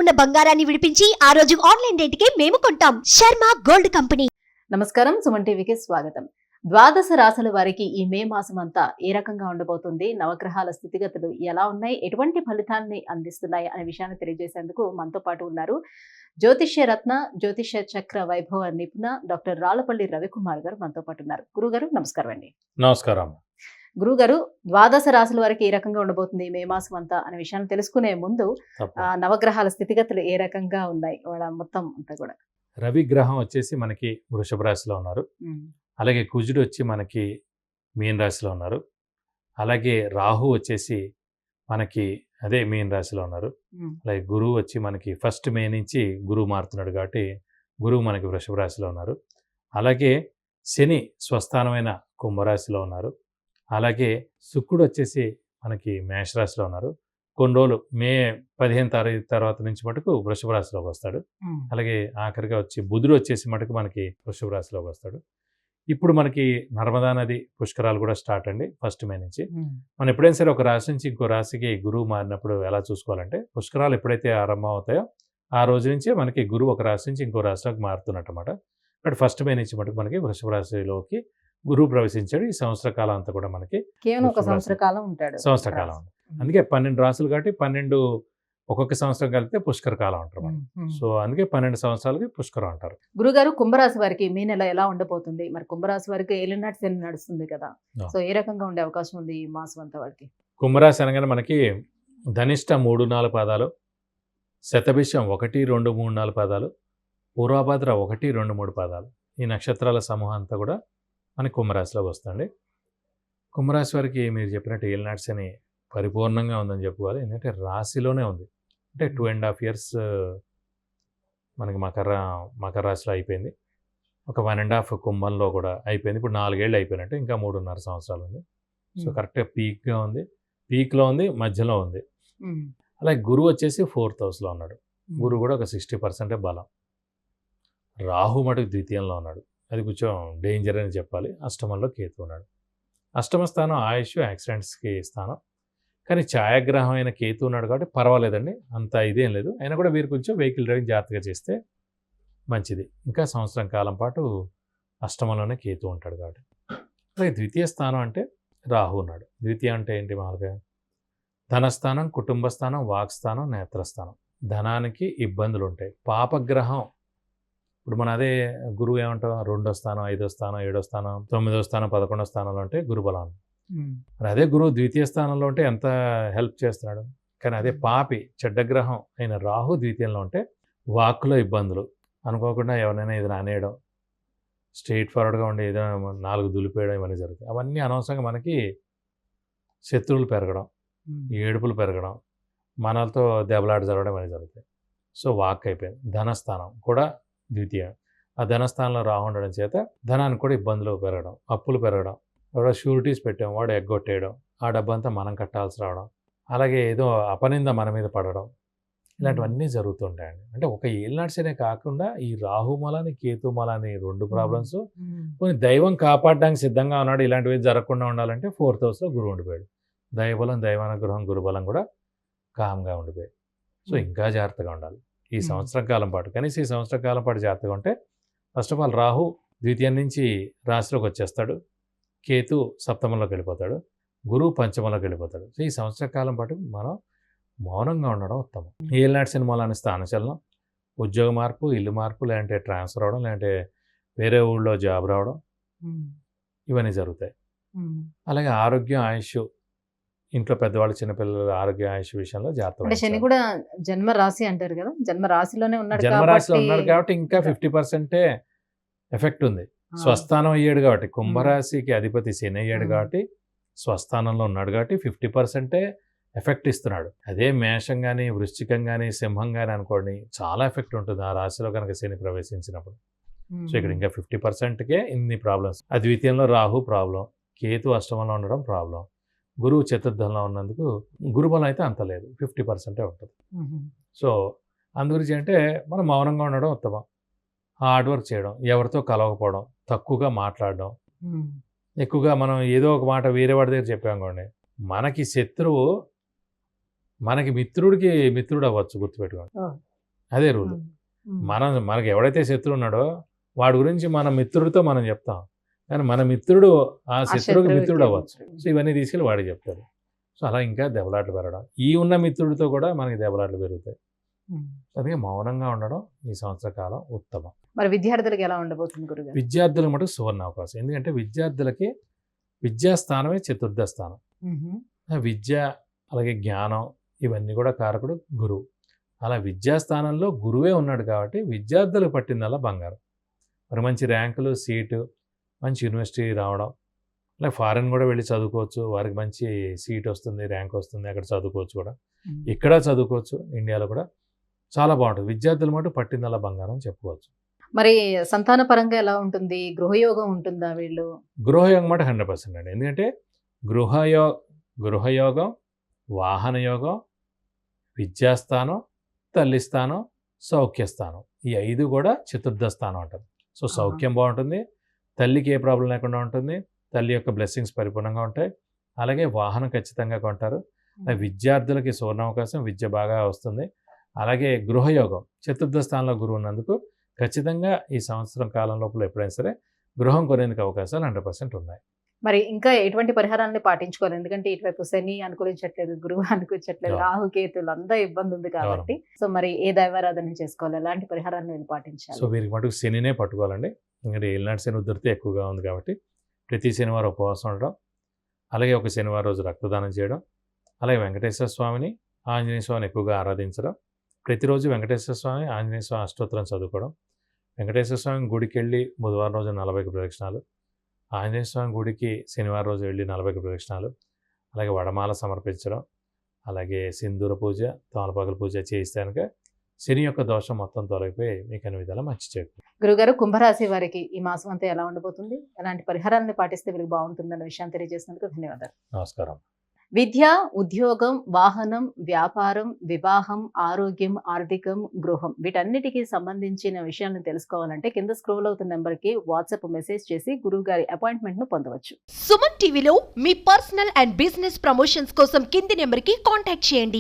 ఉన్న బంగారాన్ని విడిపించి ఆ రోజు ఆన్లైన్ రేటుకే మేము కొంటాం. Sharma gold company. నమస్కారం, సుమన్ టీవీకి స్వాగతం. ద్వాదశ రాశుల వారికి ఈ మే మాసం అంతా ఏ రకంగా ఉండబోతుంది, నవగ్రహాల స్థితిగతులు ఎలా ఉన్నాయి, ఎటువంటి ఫలితాన్ని అందిస్తున్నాయి అనే విషయాన్ని తెలియజేసేందుకు మనతో పాటు ఉన్నారు జ్యోతిష్య రత్న, జ్యోతిష్య చక్ర వైభవ నిపుణ డాక్టర్ రాళ్లపల్లి రవికుమార్ గారు మనతో పాటు ఉన్నారు. గురుగారు నమస్కారం అండి. నమస్కారం. గురుగారు, ద్వాదశ రాశుల వారికి ఏ రకంగా ఉండబోతుంది మే మాసం అంతా అనే విషయాన్ని తెలుసుకునే ముందు నవగ్రహాల స్థితిగతులు ఏ రకంగా ఉన్నాయి వాళ్ళ మొత్తం అంతా కూడా. రవి గ్రహం వచ్చేసి మనకి వృషభ రాశిలో ఉన్నారు. అలాగే కుజుడు వచ్చి మనకి మీన రాశిలో ఉన్నారు. అలాగే రాహు వచ్చేసి మనకి అదే మీన రాశిలో ఉన్నారు. అలాగే గురువు వచ్చి మనకి 1 మే నుంచి గురువు మారుతున్నాడు కాబట్టి గురువు మనకి వృషభ రాశిలో ఉన్నారు. అలాగే శని స్వస్థానమైన కుంభరాశిలో ఉన్నారు. అలాగే శుక్రుడు వచ్చేసి మనకి మేషరాశిలో ఉన్నారు. కొన్ని రోజులు మే 15 తారీఖు తర్వాత నుంచి మటుకు వృషభ రాశిలోకి వస్తాడు. అలాగే ఆఖరిగా వచ్చి బుధుడు వచ్చేసి మటుకు మనకి వృషభ రాశిలోకి వస్తాడు. ఇప్పుడు మనకి నర్మదా నది పుష్కరాలు కూడా స్టార్ట్ అండి 1 మే నుంచి. మనం ఎప్పుడైనా సరే ఒక రాశి నుంచి ఇంకో రాశికి గురువు మారినప్పుడు ఎలా చూసుకోవాలంటే, పుష్కరాలు ఎప్పుడైతే ఆరంభం అవుతాయో ఆ రోజు నుంచే మనకి గురువు ఒక రాశి నుంచి ఇంకో రాశిలోకి మారుతున్నట్టు అన్నమాట. బట్ 1 మే నుంచి మటుకు మనకి వృషభ రాశిలోకి గురువు ప్రవేశించాడు. ఈ సంవత్సర కాలం అంతా కూడా మనకి కేవలం ఒక సంవత్సర కాలం ఉంటాడు. సంవత్సర కాలం. అందుకే 12 రాసులు కాబట్టి 12 ఒక్కొక్క సంవత్సరం కలిపితే పుష్కర కాలం అంటారు మనం. సో అందుకే 12 సంవత్సరాలకి పుష్కరం అంటారు. గురుగారు, కుంభరాశి వారికి మే నెల ఎలా ఉండబోతుంది? మరి కుంభరాశి వారికి ఏలినాటి శని నడుస్తుంది కదా, సో ఏ రకంగా ఉండే అవకాశం ఉంది ఈ మాసం అంతా వారికి? కుంభరాశి అనగానే మనకి ధనిష్ట 3-4 పాదాలు, శతభిషం 1, 2, 3, 4 పాదాలు, పూర్వభద్ర 1, 2, 3 పాదాలు, ఈ నక్షత్రాల సమూహం అంతా కూడా మనకి కుంభరాశిలోకి వస్తుంది. కుంభరాశి వారికి మీరు చెప్పినట్టు ఏలినాటి శని పరిపూర్ణంగా ఉందని చెప్పుకోవాలి. ఎందుకంటే రాశిలోనే ఉంది. అంటే 2.5 years మనకి మకర రాశిలో అయిపోయింది. ఒక 1.5 కుంభంలో కూడా అయిపోయింది. ఇప్పుడు 4 ఏళ్ళు అయిపోయినట్టు, ఇంకా 3.5 సంవత్సరాలు ఉంది. సో కరెక్ట్గా పీక్గా ఉంది, పీక్లో ఉంది, మధ్యలో ఉంది. అలాగే గురువు వచ్చేసి 4th హౌస్లో ఉన్నాడు. గురువు కూడా ఒక 60% బలం. రాహు మటుకు ద్వితీయంలో ఉన్నాడు. అది కొంచెం డేంజర్ అని చెప్పాలి. అష్టమంలో కేతు ఉన్నాడు. అష్టమ స్థానం ఆయుష్, యాక్సిడెంట్స్కి స్థానం. కానీ ఛాయాగ్రహం అయిన కేతు ఉన్నాడు కాబట్టి పర్వాలేదండి, అంత ఇదేం లేదు. అయినా కూడా వీరు కొంచెం వెహికల్ డ్రైవింగ్ జాగ్రత్తగా చేస్తే మంచిది. ఇంకా సంవత్సరం కాలం పాటు అష్టమంలోనే కేతు ఉంటాడు కాబట్టి. అలాగే ద్వితీయ స్థానం అంటే రాహు ఉన్నాడు. ద్వితీయ అంటే ఏంటి? మామూలుగా ధనస్థానం, కుటుంబ స్థానం, వాక్స్థానం, నేత్రస్థానం. ధనానికి ఇబ్బందులు ఉంటాయి. పాపగ్రహం ఇప్పుడు మన అదే గురువు ఏమంటాం, 2వ స్థానం, 5వ స్థానం, 7వ స్థానం, 9వ స్థానం, 11వ స్థానంలో ఉంటే గురుబలం. మరి అదే గురువు ద్వితీయ స్థానంలో ఉంటే ఎంత హెల్ప్ చేస్తున్నాడు. కానీ అదే పాపి చెడ్డగ్రహం అయిన రాహు ద్వితీయంలో ఉంటే వాక్కులో ఇబ్బందులు, అనుకోకుండా ఎవరైనా ఏదైనా అనేయడం, స్ట్రైట్ ఫార్వర్డ్గా ఉండి ఏదైనా 4 దులిపేయడం, ఇవన్నీ జరుగుతాయి. అవన్నీ అనవసరంగా మనకి శత్రువులు పెరగడం, ఏడుపులు పెరగడం, మనలతో దెబ్బలాట జరగడం ఇవన్నీ జరుగుతాయి. సో వాక్ అయిపోయింది. ధనస్థానం కూడా ద్వితీయ. ఆ ధనస్థానంలో రాహు ఉండడం చేత ధనానికి కూడా ఇబ్బందులు పెరగడం, అప్పులు పెరగడం, ఎవడో షూరిటీస్ పెట్టాం వాడు ఎగ్గొట్టేయడం, ఆ డబ్బంతా మనం కట్టాల్సి రావడం, అలాగే ఏదో అపనింద మన మీద పడడం, ఇలాంటివన్నీ జరుగుతుంటాయండి. అంటే ఒక ఏలినాటి శనే కాకుండా ఈ రాహు మలాని, కేతు మలాని 2 ప్రాబ్లమ్స్. కొన్ని దైవం కాపాడడానికి సిద్ధంగా ఉన్నాడు. ఇలాంటివి జరగకుండా ఉండాలంటే 4th హౌస్లో గురువు ఉండిపోయాడు. దైవబలం, దైవానుగ్రహం, గురుబలం కూడా కామ్గా ఉండిపోయాడు. సో ఇంకా జాగ్రత్తగా ఉండాలి ఈ సంవత్సరం కాలం పాటు. కనీసం ఈ సంవత్సరం కాలం పాటు జాగ్రత్తగా ఉంటే, ఫస్ట్ ఆఫ్ ఆల్ రాహు ద్వితీయం నుంచి రాశిలోకి వచ్చేస్తాడు, కేతు సప్తమంలోకి వెళ్ళిపోతాడు, గురువు పంచమంలోకి వెళ్ళిపోతాడు. సో ఈ సంవత్సర కాలం పాటు మనం మౌనంగా ఉండడం ఉత్తమం. ఏలినాటి శని మూలాన్ని స్థానచలనం, ఉద్యోగ మార్పు, ఇల్లు మార్పు, లేదంటే ట్రాన్స్ఫర్ అవడం, లేదంటే వేరే ఊళ్ళో జాబ్ రావడం, ఇవన్నీ జరుగుతాయి. అలాగే ఆరోగ్యం, ఆయుష్, ఇంట్లో పెద్దవాళ్ళు, చిన్నపిల్లల ఆరోగ్య ఆయుష్ విషయంలో జాగ్రత్త. శని కూడా జన్మ రాశి అంటారు కదా, జన్మ రాశిలోనే ఉన్నాడు. జన్మరాశిలో ఉన్నారు కాబట్టి ఇంకా 50% ఎఫెక్ట్ ఉంది. స్వస్థానం అయ్యాడు కాబట్టి, కుంభరాశికి అధిపతి శని అయ్యాడు కాబట్టి, స్వస్థానంలో ఉన్నాడు కాబట్టి 50% ఎఫెక్ట్ ఇస్తున్నాడు. అదే మేషం కానీ, వృశ్చికం కానీ, సింహం కానీ అనుకోండి, చాలా ఎఫెక్ట్ ఉంటుంది ఆ రాశిలో కనుక శని ప్రవేశించినప్పుడు. సో ఇక్కడ ఇంకా 50%కే ఇన్ని ప్రాబ్లమ్స్. అద్వితీయంలో రాహు ప్రాబ్లం, కేతు అష్టమంలో ఉండడం ప్రాబ్లం, గురువు చతుర్థంలో ఉన్నందుకు గురుబలం అయితే అంత లేదు, 50% ఉంటుంది. సో అందుగురించి అంటే మనం మౌనంగా ఉండడం ఉత్తమం. హార్డ్ వర్క్ చేయడం, ఎవరితో కలవకపోవడం, తక్కువగా మాట్లాడడం, ఎక్కువగా మనం ఏదో ఒక మాట వేరే వాడి దగ్గర చెప్పామనుకోండి, మనకి శత్రువు మనకి మిత్రుడికి మిత్రుడు అవ్వచ్చు, గుర్తుపెట్టుకోండి. అదే రూల్. మనకి ఎవడైతే శత్రువు ఉన్నాడో వాడి గురించి మన మిత్రుడితో మనం చెప్తాం, కానీ మన మిత్రుడు ఆ శత్రువుకి మిత్రుడు అవ్వచ్చు. సో ఇవన్నీ తీసుకెళ్ళి వాడికి చెప్తాడు. సో అలా ఇంకా దెబ్బలాట్లు పెరగడం, ఈ ఉన్న మిత్రుడితో కూడా మనకి దెబ్బలాట్లు పెరుగుతాయి. అందుకే మౌనంగా ఉండడం ఈ సంవత్సర కాలం ఉత్తమం. మరి విద్యార్థులకు ఎలా ఉండబోతుంది గురుగారు? విద్యార్థుల మటుకు సువర్ణ అవకాశం. ఎందుకంటే విద్యార్థులకి విద్యాస్థానమే చతుర్థ స్థానం. విద్య అలాగే జ్ఞానం ఇవన్నీ కూడా కారకుడు గురువు. అలా విద్యాస్థానంలో గురువే ఉన్నాడు కాబట్టి విద్యార్థులకు పట్టిందల్లా బంగారం. మరి మంచి ర్యాంకులు, సీటు, మంచి యూనివర్సిటీ రావడం, అలాగే ఫారెన్ కూడా వెళ్ళి చదువుకోవచ్చు. వారికి మంచి సీట్ వస్తుంది, ర్యాంక్ వస్తుంది, అక్కడ చదువుకోవచ్చు కూడా. ఇక్కడ చదువుకోవచ్చు, ఇండియాలో కూడా చాలా బాగుంటుంది. విద్యార్థుల మటు పట్టిందల్లా బంగారం చెప్పుకోవచ్చు. మరి సంతాన పరంగా ఎలా ఉంటుంది? గృహయోగం ఉంటుందా వీళ్ళు? గృహయోగం మాట 100% అండి. ఎందుకంటే గృహయోగం, వాహన యోగం, విద్యాస్థానం, తల్లి స్థానం, సౌఖ్యస్థానం, ఈ 5 కూడా చతుర్థ స్థానం అంటారు. సో సౌఖ్యం బాగుంటుంది, తల్లికి ఏ ప్రాబ్లం లేకుండా ఉంటుంది, తల్లి యొక్క బ్లెస్సింగ్స్ పరిపూర్ణంగా ఉంటాయి. అలాగే వాహనం ఖచ్చితంగా కొంటారు. విద్యార్థులకి సువర్ణావకాశం, విద్య బాగా వస్తుంది. అలాగే గృహయోగం, చతుర్థ స్థానంలో గురువు ఉన్నందుకు ఖచ్చితంగా ఈ సంవత్సరం కాలం లోపల ఎప్పుడైనా సరే గృహం కొనేందుకు అవకాశాలు 100% ఉన్నాయి. మరి ఇంకా ఎటువంటి పరిహారాన్ని పాటించుకోవాలి? ఎందుకంటే ఇటువైపు శని అనుకూలించట్లేదు, గురువు అనుకూలించట్లేదు, రాహుకేతులు అంతా ఇబ్బంది ఉంది కాబట్టి. సో మరి ఏ దైవారాధన చేసుకోవాలి, ఎలాంటి పరిహారాన్ని వీళ్ళు పాటించాలి? సో వీరికి మటుకు శనినే పట్టుకోవాలండి. ఎందుకంటే ఏలినాటి శని ఉధృతి ఎక్కువగా ఉంది కాబట్టి ప్రతి శనివారం ఉపవాసం ఉండడం, అలాగే ఒక శనివారం రోజు రక్తదానం చేయడం, అలాగే వెంకటేశ్వర స్వామిని, ఆంజనేయ స్వామిని ఎక్కువగా ఆరాధించడం, ప్రతిరోజు వెంకటేశ్వర స్వామి, ఆంజనేయ స్వామి అష్టోత్తరం చదువుకోవడం, వెంకటేశ్వర స్వామి గుడికి వెళ్ళి బుధవారం రోజు 40 ప్రదక్షిణాలు, ఆంజనేయ స్వామి గుడికి శనివారం రోజు వెళ్ళి 40 ప్రదక్షిణాలు, అలాగే వడమాల సమర్పించడం, అలాగే సింధూర పూజ, తమలపాకుల పూజ చేయిస్తే కనుక శని యొక్క దోషం మొత్తం తొలగిపోయి మీకు అన్ని విధాలా మంచి చేకూరుతుంది. గురుగారు, కుంభరాశి వారికి ఈ మాసం అంతా ఎలా ఉండబోతుంది? ఎలాంటి పరిహారాన్ని పాటిస్తే వీరికి బాగుంటుందన్న విషయాన్ని తెలియజేసినందుకు ధన్యవాదాలు. నమస్కారం. విద్య, ఉద్యోగం, వాహనం, వ్యాపారం, వివాహం, ఆరోగ్యం, ఆర్థికం, గృహం వీటన్నిటికీ సంబంధించిన విషయాలను తెలుసుకోవాలంటే కింద స్క్రోల్ అవుతున్న నెంబర్కి వాట్సాప్ మెసేజ్ చేసి గురువు గారి అపాయింట్మెంట్ ను పొందవచ్చు. సుమన్ టీవీలో మీ పర్సనల్ అండ్ బిజినెస్ ప్రమోషన్స్ కోసం కింది నెంబర్కి కాంటాక్ట్ చేయండి.